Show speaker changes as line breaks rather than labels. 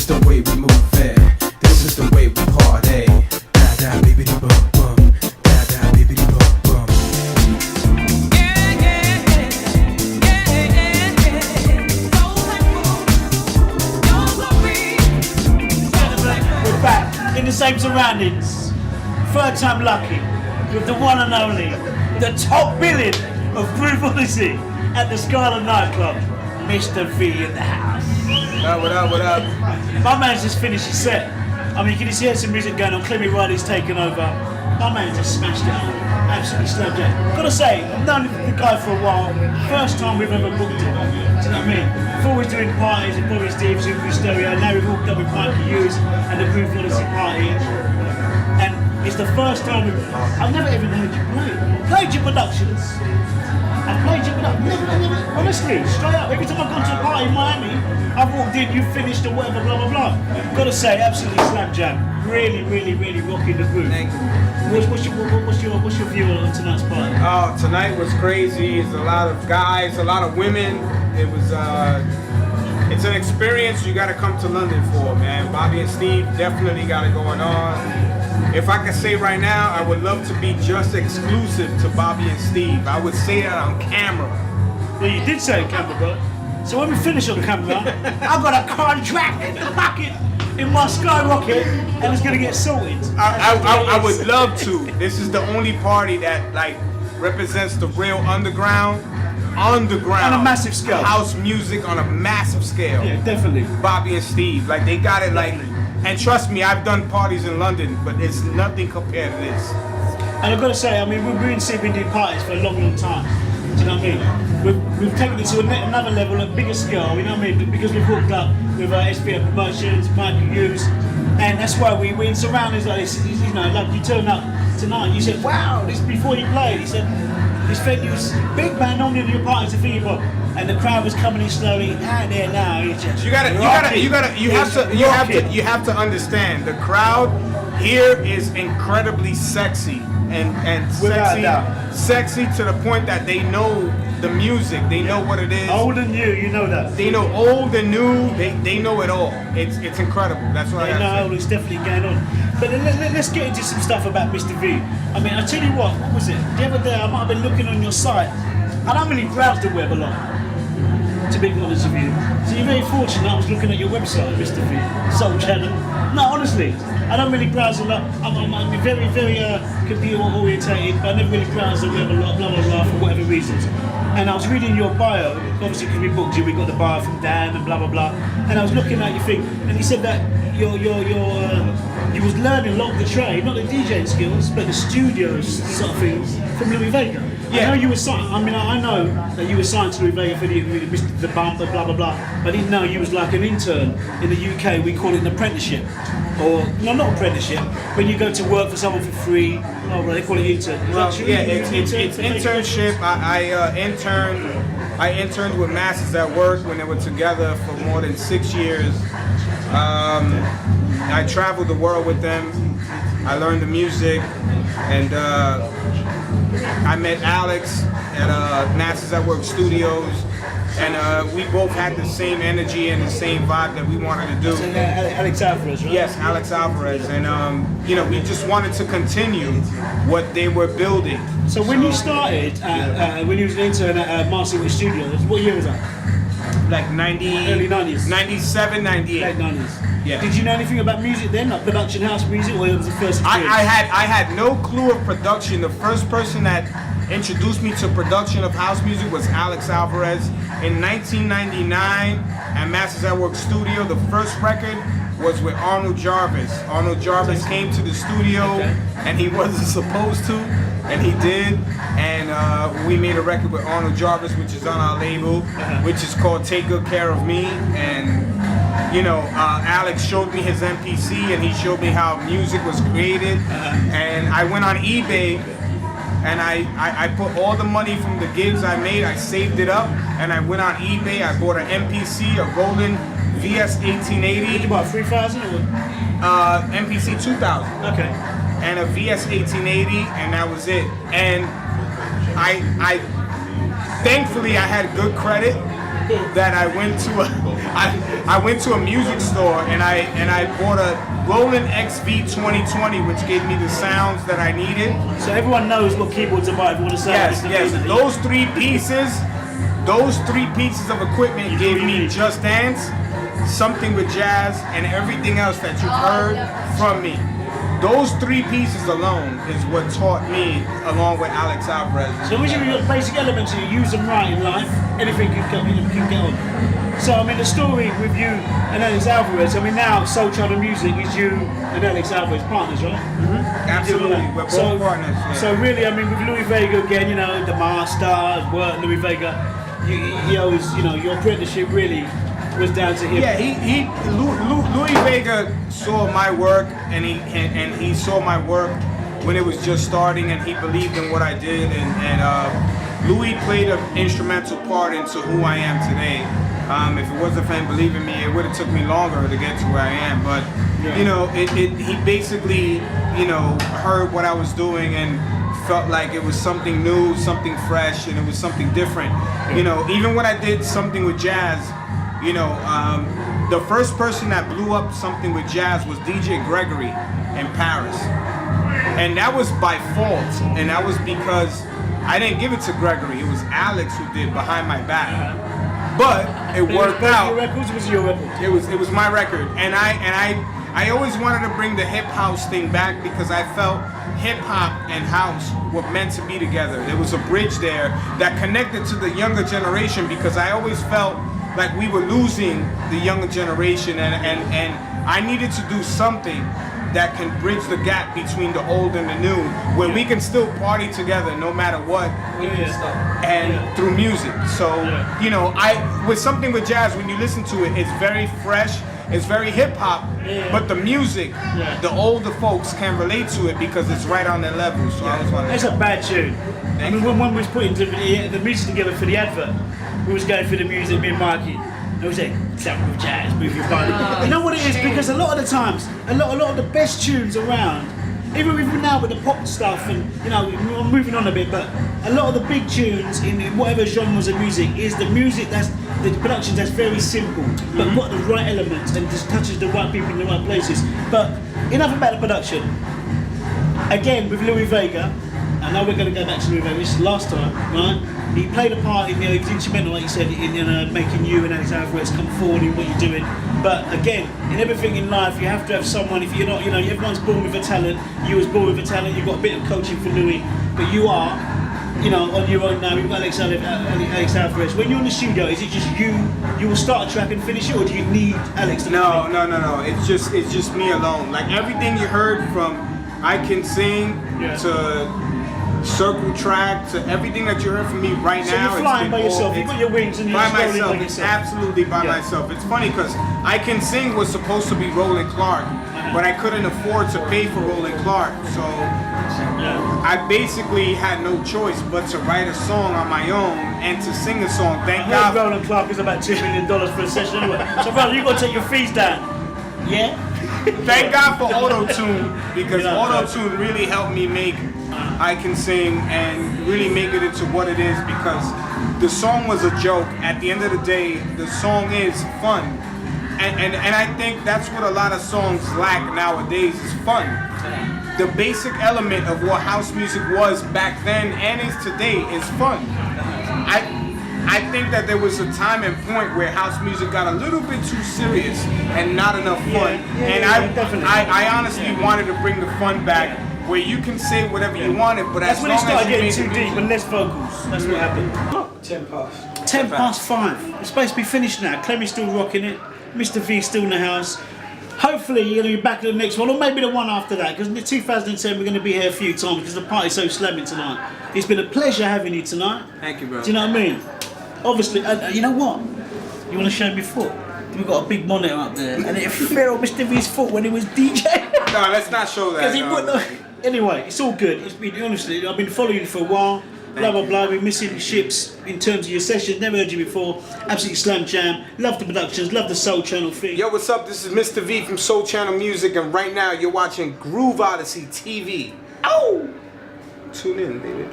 is the way we move it. This is the way we party. Da da bibbidi bum bum. Da da bibbidi bum bum.
We're back in the same surroundings. Third time lucky with the one and only, the top billing of Groove Odyssey at the Scarlet nightclub, Mr. V in the house.
What up, what up?
My man's just finished his set. I mean, you can just hear some music going on. Clemmy Riley's taken over. My man just smashed it up. Absolutely slammed it. Gotta say, I've known the guy for a while. First time we've ever booked him. Do you know what I mean? Before we were doing parties with Bobby Steve, Super Stereo, now we've hooked up with Mikey Hughes and the Groove Odyssey party. And it's the first time I've never even heard you play. Played your productions. I've played your productions. Never, honestly, straight up. Every time I've gone to a party in Miami, I've walked in, you've finished or whatever, blah, blah, blah. Gotta say, absolutely slam jam. Really, really, really rocking the groove.
Thank you.
What's your view on tonight's party?
Oh, tonight was crazy. It's a lot of guys, a lot of women. It was, it's an experience you gotta come to London for, man. Bobby and Steve definitely got it going on. If I could say right now, I would love to be just exclusive to Bobby and Steve. I would say that on camera.
Well, you did say on camera, bro. So when we finish on camera, I've got a contract in the pocket in my skyrocket, and it's gonna get sorted.
I would love to. This is the only party that like represents the real underground
on a massive scale.
House music on a massive scale.
Yeah, definitely.
Bobby and Steve, like they got it like.
Definitely.
And trust me, I've done parties in London, but it's nothing compared to this.
And I've got to say, I mean, we've been seeing doing parties for a long, long time. Do you know what I mean? We've taken it to another level, a bigger scale, you know what I mean? Because we've hooked up with SBF Promotions, Mikey Hughes, and that's why we're in surroundings like this. You know, like you turned up tonight, you said, wow, this before you played. He said, this venue's big, man, normally in your parties are feeble. And the crowd was coming in slowly, and there now it's just
you have to understand the crowd here is incredibly sexy and sexy to the point that they know the music, they know what it is.
Old and new, you know that.
They know old and new, they know it all. It's incredible. That's what I
know. It's definitely going on. But let's get into some stuff about Mr. V. I mean, I tell you what was it? The other day I might have been looking on your site. I don't really browse the web a lot, to be honest with you. So you're very fortunate I was looking at your website, Mr. V, Soul Channel. No, honestly, I don't really browse a lot. I'm very, very computer orientated, but I never really browse the web a lot, blah, blah, blah, for whatever reasons. And I was reading your bio, obviously because we booked you, we got the bio from Dan and blah, blah, blah. And I was looking at your thing, and he said that you was learning a lot of the trade, not the DJing skills, but the studios sort of things from Louis Vega.
Yeah.
I know you were signed. I mean, I know that you were signed to Louis Vega for the bump, blah blah blah. But I didn't know you was like an intern in the UK. We call it an apprenticeship, or no, not apprenticeship. When you go to work for someone for free, oh, well, they call it intern.
Well, yeah, it's internship. I interned with Masters at Work when they were together for more than 6 years. I traveled the world with them. I learned the music, and I met Alex at Masters at Work Studios, and we both had the same energy and the same vibe that we wanted to do.
Alex Alvarez, right?
Yes, Alex Alvarez, and you know, we just wanted to continue what they were building.
So when you started, when you was an intern at Masters at Work Studios, what year was that?
Like
early 90s.
97, 98.
Late 90s.
Yeah.
Did you know anything about music then, like production house music, or it was the first experience?
I had no clue of production. The first person that introduced me to production of house music was Alex Alvarez. In 1999 at Masters at Work Studio, the first record was with Arnold Jarvis. Arnold Jarvis came to the studio, and he wasn't supposed to, and he did. And we made a record with Arnold Jarvis, which is on our label, which is called Take Good Care of Me. And you know, Alex showed me his MPC, and he showed me how music was created. And I went on eBay, and I put all the money from the gigs I made, I saved it up, and I went on eBay, I bought an MPC, a Roland VS 1880.
Did you buy 3,000 or what?
MPC 2000.
Okay.
And a VS 1880, and that was it. And I thankfully I had good credit that I went to I went to a music store and I bought a Roland XV 2020, which gave me the sounds that I needed.
So everyone knows what keyboard to buy if you want to sound.
Yes. Those three pieces of equipment gave me Just Dance, Something with Jazz, and everything else that you've heard from me. Those three pieces alone is what taught me, along with Alex Alvarez.
So which of your basic elements you use them right in life, anything can get on. So I mean the story with you and Alex Alvarez, I mean now Soul Child Music is you and Alex Alvarez partners, right?
Mm-hmm. Absolutely, we're both partners. Yeah.
So really, I mean with Louis Vega again, you know, the master, work Louis Vega, he always, you know, your apprenticeship really was down to him.
Yeah, Louis Vega saw my work, and he saw my work when it was just starting, and he believed in what I did, and Louis played an instrumental part into who I am today. If it wasn't for him believing me, it would have took me longer to get to where I am. But you know, he basically, you know, heard what I was doing and felt like it was something new, something fresh, and it was something different. You know, even when I did Something with Jazz, you know, the first person that blew up Something with Jazz was DJ Gregory in Paris. And that was by fault, and that was because I didn't give it to Gregory. It was Alex who did behind my back. But it worked out.
Your records was your record.
It was my record, and I always wanted to bring the hip house thing back because I felt hip hop and house were meant to be together. There was a bridge there that connected to the younger generation because I always felt like we were losing the younger generation, and I needed to do something that can bridge the gap between the old and the new, where we can still party together no matter what, and through music. So, you know, with Something with Jazz, when you listen to it, it's very fresh, it's very hip hop, but the music, the older folks can relate to it because it's right on their level. So I was wondering.
It's a bad tune. I mean, when we was putting the music together for the advert, we was going for the music, me and Mikey. It was like, Something with Jazz, move your body. You know what it is? Because a lot of the times, a lot of the best tunes around, even now with the pop stuff, and you know, I'm moving on a bit, but a lot of the big tunes in whatever genres of music is the music that's the production that's very simple, but got the right elements and just touches the right people in the right places. But enough about the production. Again, with Louis Vega, I know we're going to go back to Louis Vega. This is the last time, right? He played a part in, he was instrumental, like you said, in making you and Alex Alvarez come forward in what you're doing. But again, in everything in life, you have to have someone. If you're not, you know, everyone's born with a talent. You was born with a talent. You've got a bit of coaching for Louis, but you are, you know, on your own now. You've got Alex Alvarez. When you're in the studio, is it just you? You will start a track and finish it, or do you need Alex to?
No. It's just me alone. Like everything you heard from I Can Sing to Circle Track to everything that you heard from me right now.
So you're flying by yourself. You've got your wings and you're
by
just rolling
myself.
by yourself.
Absolutely by myself. It's funny because I Can Sing was supposed to be Roland Clark, but I couldn't afford to pay for Roland Clark, so I basically had no choice but to write a song on my own and to sing a song. Thank God.
Roland Clark is about $2 million for a session anyway. So Roland, you've got to take your fees down. Yeah.
Thank God for Auto-Tune, because Auto-Tune really helped me make I Can Sing and really make it into what it is, because the song was a joke. At the end of the day, the song is fun. And I think that's what a lot of songs lack nowadays is fun. The basic element of what house music was back then and is today is fun. I think that there was a time and point where house music got a little bit too serious and not enough fun. I honestly wanted to bring the fun back, where you can say whatever you wanted, but
that's
as
when
long
it started
as you
getting too
make
deep and less vocals. That's what happened.
10 past.
10 past 5. It's supposed to be finished now. Clemmy's still rocking it. Mr. V's still in the house. Hopefully you're going to be back at the next one, or maybe the one after that, because in 2010 we're going to be here a few times because the party's so slamming tonight. It's been a pleasure having you tonight.
Thank you, bro.
Do you know what I mean? Obviously, you know what? You want to show me foot? We've got a big monitor up there, and it fell on Mr. V's foot when he was DJ.
No, let's not show that.
Anyway, it's all good. It's been, honestly, I've been following you for a while. Blah blah blah. We're missing ships in terms of your sessions. Never heard you before. Absolutely slam jam. Love the productions. Love the Soul Channel thing.
Yo, what's up? This is Mr. V from Soul Channel Music, and right now you're watching Groove Odyssey TV. Oh, tune in, baby.